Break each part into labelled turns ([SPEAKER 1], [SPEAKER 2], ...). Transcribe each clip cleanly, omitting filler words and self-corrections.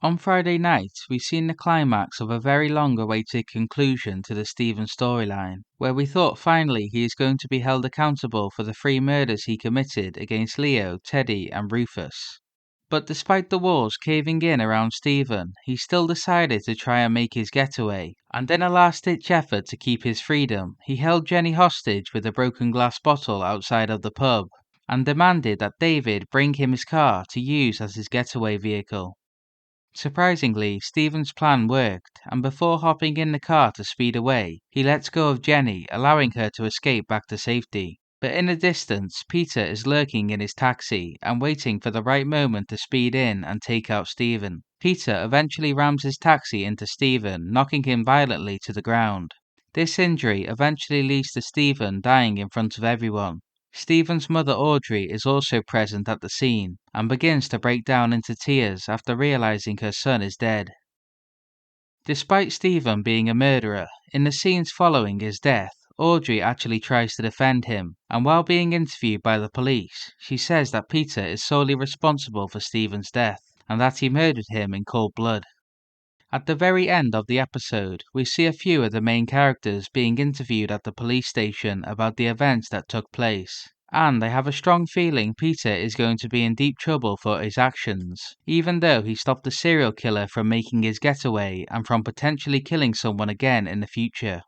[SPEAKER 1] On Friday night, we've seen the climax of a very long-awaited conclusion to the Stephen storyline, where we thought finally he is going to be held accountable for the 3 murders he committed against Leo, Teddy, and Rufus. But despite the walls caving in around Stephen, he still decided to try and make his getaway, and in a last-ditch effort to keep his freedom, he held Jenny hostage with a broken glass bottle outside of the pub, and demanded that David bring him his car to use as his getaway vehicle. Surprisingly, Stephen's plan worked, and before hopping in the car to speed away, he lets go of Jenny, allowing her to escape back to safety. But in the distance, Peter is lurking in his taxi and waiting for the right moment to speed in and take out Stephen. Peter eventually rams his taxi into Stephen, knocking him violently to the ground. This injury eventually leads to Stephen dying in front of everyone. Stephen's mother Audrey is also present at the scene, and begins to break down into tears after realizing her son is dead. Despite Stephen being a murderer, in the scenes following his death, Audrey actually tries to defend him, and while being interviewed by the police, she says that Peter is solely responsible for Stephen's death, and that he murdered him in cold blood. At the very end of the episode, we see a few of the main characters being interviewed at the police station about the events that took place, and I have a strong feeling Peter is going to be in deep trouble for his actions, even though he stopped the serial killer from making his getaway and from potentially killing someone again in the future.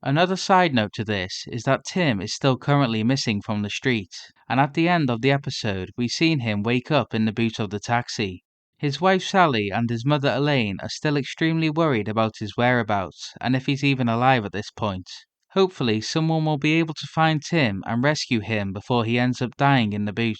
[SPEAKER 1] Another side note to this is that Tim is still currently missing from the street, and at the end of the episode we've seen him wake up in the boot of the taxi. His wife Sally and his mother Elaine are still extremely worried about his whereabouts and if he's even alive at this point. Hopefully someone will be able to find Tim and rescue him before he ends up dying in the boot.